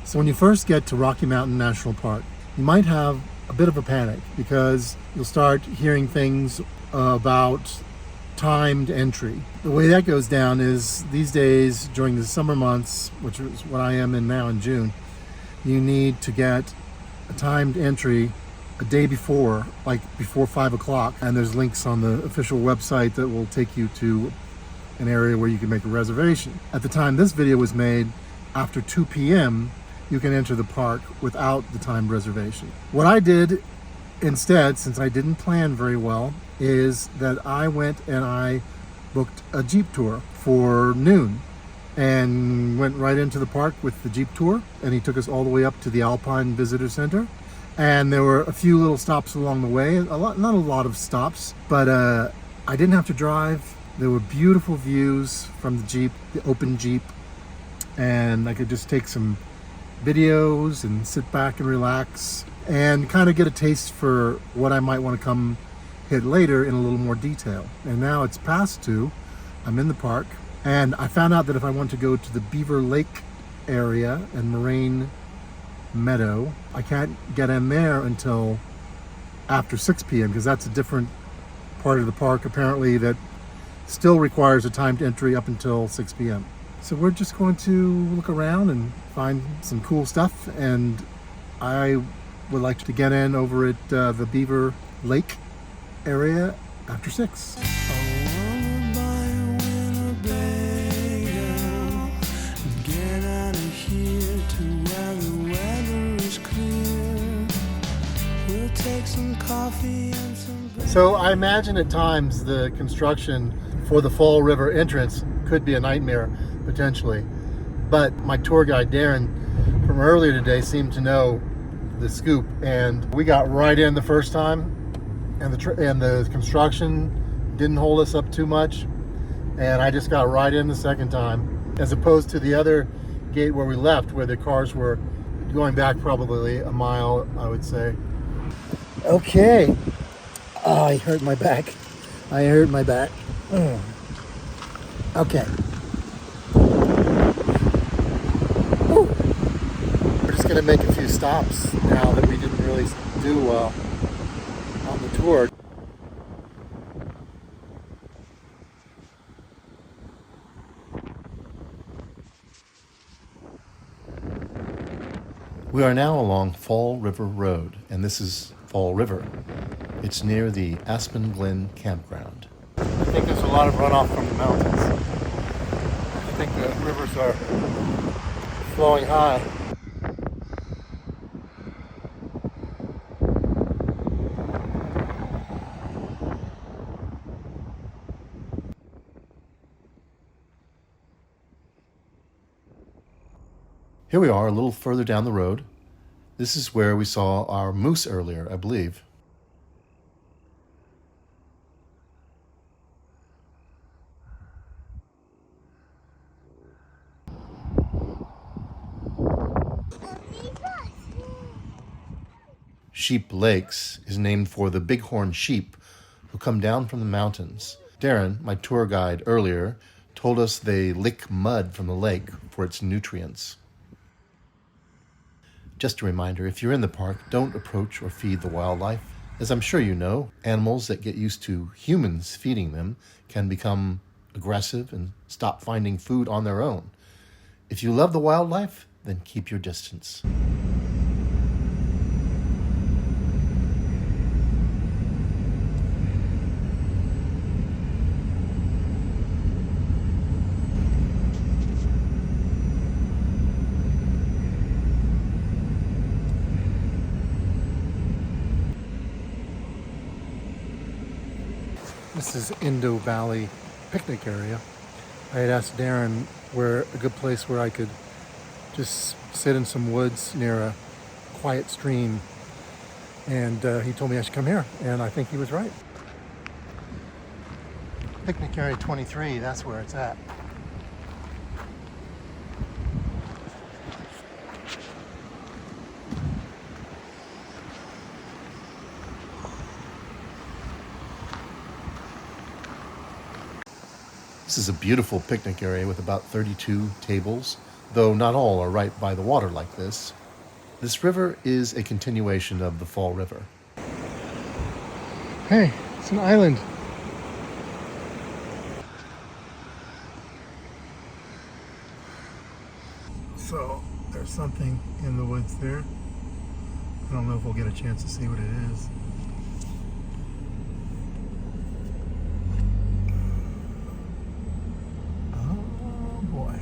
So when you first get to Rocky Mountain National Park, you might have a bit of a panic because you'll start hearing things about timed entry. The way that goes down is these days during the summer months, which is what I am in now in June, you need to get a timed entry a day before, like before 5 o'clock. And there's links on the official website that will take you to an area where you can make a reservation. At the time this video was made, after 2 p.m., you can enter the park without the timed reservation. What I did instead, since I didn't plan very well, is that I went and I booked a Jeep tour for noon and went right into the park with the Jeep tour, and he took us all the way up to the Alpine Visitor Center. And there were a few little stops along the way, not a lot of stops, but I didn't have to drive. There were beautiful views from the Jeep, the open Jeep, and I could just take some videos and sit back and relax and kind of get a taste for what I might want to come hit later in a little more detail. And now it's past 2, I'm in the park, and I found out that if I want to go to the Beaver Lake area and Moraine Meadow, I can't get in there until after 6 p.m. because that's a different part of the park apparently that still requires a timed entry up until 6 p.m. So we're just going to look around and find some cool stuff, and I would like to get in over at the Beaver Lake area after 6. So I imagine at times the construction for the Fall River entrance could be a nightmare potentially, but my tour guide Darren from earlier today seemed to know the scoop, and we got right in the first time, and the construction didn't hold us up too much, and I just got right in the second time, as opposed to the other gate where we left, where the cars were going back probably a mile, I would say. Okay. Oh, I hurt my back. Okay. Woo. We're just going to make a few stops now that we didn't really do well on the tour. We are now along Fall River Road, and this is Fall River. It's near the Aspen Glen campground. I think there's a lot of runoff from the mountains. I think the rivers are flowing high. Here we are a little further down the road. This is where we saw our moose earlier, I believe. Sheep Lakes is named for the bighorn sheep who come down from the mountains. Darren, my tour guide earlier, told us they lick mud from the lake for its nutrients. Just a reminder, if you're in the park, don't approach or feed the wildlife. As I'm sure you know, animals that get used to humans feeding them can become aggressive and stop finding food on their own. If you love the wildlife, then keep your distance. This is Endovalley Picnic area. I had asked Darren where a good place where I could just sit in some woods near a quiet stream, and he told me I should come here, and I think he was right. Picnic area 23, that's where it's at. This is a beautiful picnic area with about 32 tables, though not all are right by the water like this. This river is a continuation of the Fall River. Hey, it's an island. So there's something in the woods there. I don't know if we'll get a chance to see what it is. Oh boy.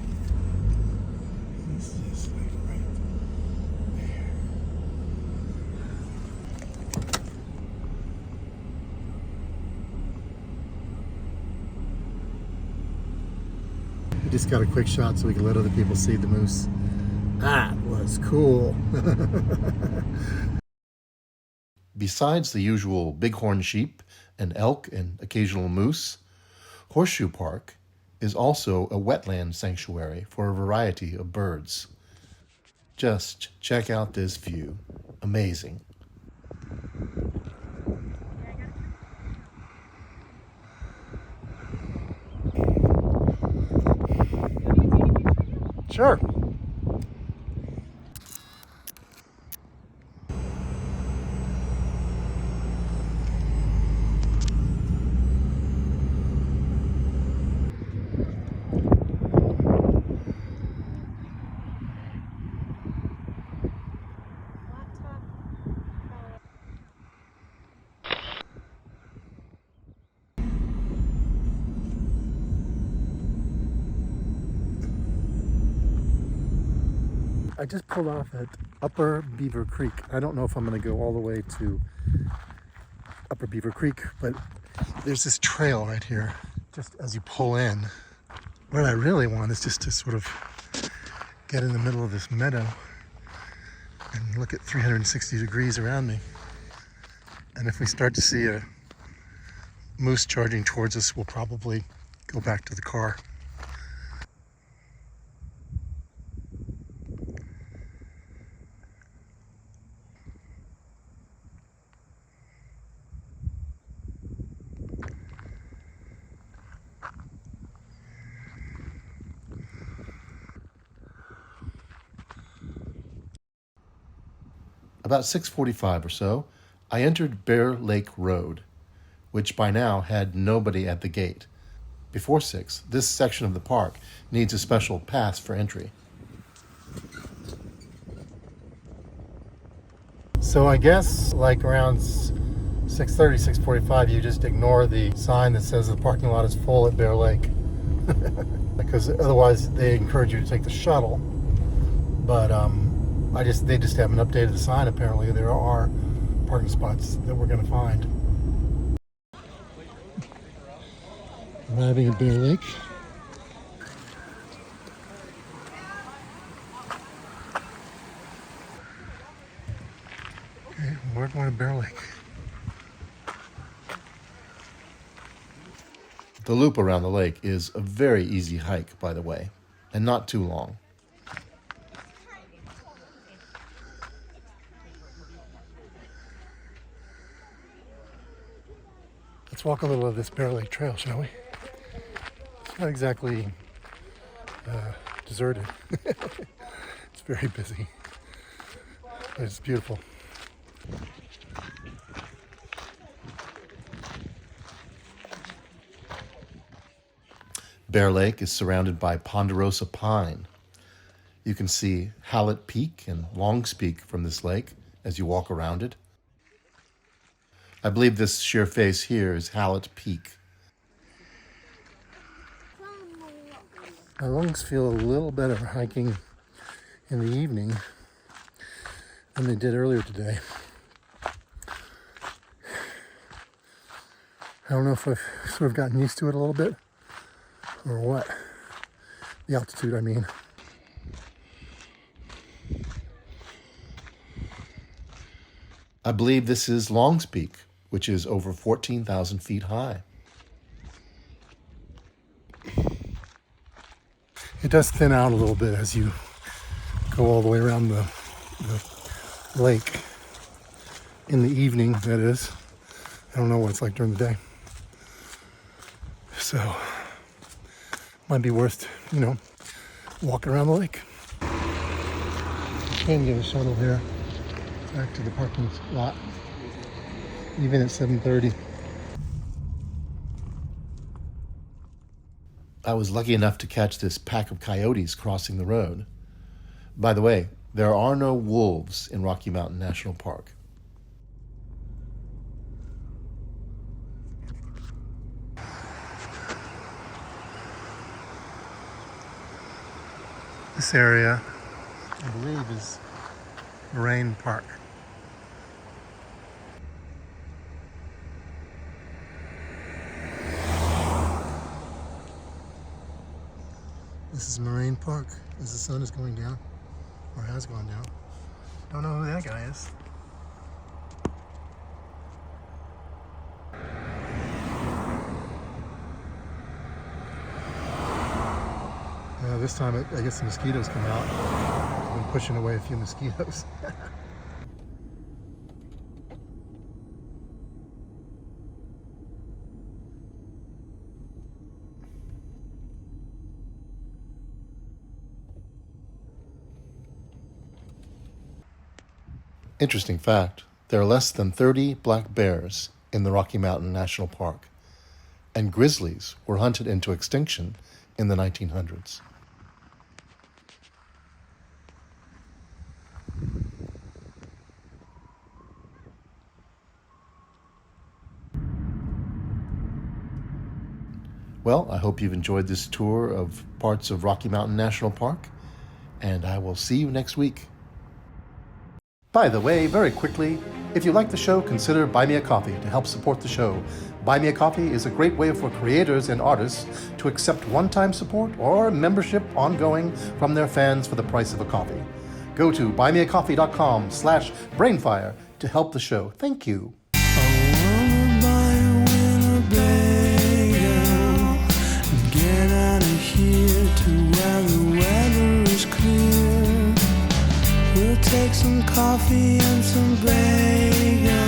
This is like right there. We just got a quick shot so we can let other people see the moose. That was cool. Besides the usual bighorn sheep and elk and occasional moose, Horseshoe Park is also a wetland sanctuary for a variety of birds. Just check out this view. Amazing. Sure. I just pulled off at Upper Beaver Creek. I don't know if I'm going to go all the way to Upper Beaver Creek, but there's this trail right here, just as you pull in. What I really want is just to sort of get in the middle of this meadow and look at 360 degrees around me. And if we start to see a moose charging towards us, we'll probably go back to the car. About 6:45 or so, I entered Bear Lake Road, which by now had nobody at the gate. Before 6, this section of the park needs a special pass for entry. So I guess like around 6:30, 6:45, you just ignore the sign that says the parking lot is full at Bear Lake. Because otherwise they encourage you to take the shuttle. But they just haven't updated the sign. Apparently there are parking spots that we're going to find. Arriving at Bear Lake. Okay, we're going to Bear Lake. The loop around the lake is a very easy hike, by the way, and not too long. Let's walk a little of this Bear Lake Trail, shall we? It's not exactly deserted. It's very busy, but it's beautiful. Bear Lake is surrounded by ponderosa pine. You can see Hallett Peak and Longs Peak from this lake as you walk around it. I believe this sheer face here is Hallett Peak. My lungs feel a little better hiking in the evening than they did earlier today. I don't know if I've sort of gotten used to it a little bit or what. The altitude, I mean. I believe this is Longs Peak, which is over 14,000 feet high. It does thin out a little bit as you go all the way around the lake in the evening, that is. I don't know what it's like during the day. So, might be worth, walking around the lake. can get a shuttle here back to the parking lot, even at 7:30. I was lucky enough to catch this pack of coyotes crossing the road. By the way, there are no wolves in Rocky Mountain National Park. This area, I believe, is Moraine Park. This is Moraine Park as the sun is going down, or has gone down. Don't know who that guy is. This time, I guess the mosquitoes come out. I've been pushing away a few mosquitoes. Interesting fact, there are less than 30 black bears in the Rocky Mountain National Park, and grizzlies were hunted into extinction in the 1900s. Well, I hope you've enjoyed this tour of parts of Rocky Mountain National Park, and I will see you next week. By the way, very quickly, if you like the show, consider Buy Me a Coffee to help support the show. Buy Me a Coffee is a great way for creators and artists to accept one-time support or membership ongoing from their fans for the price of a coffee. Go to buymeacoffee.com/BrainFire to help the show. Thank you. Take some coffee and some bagel.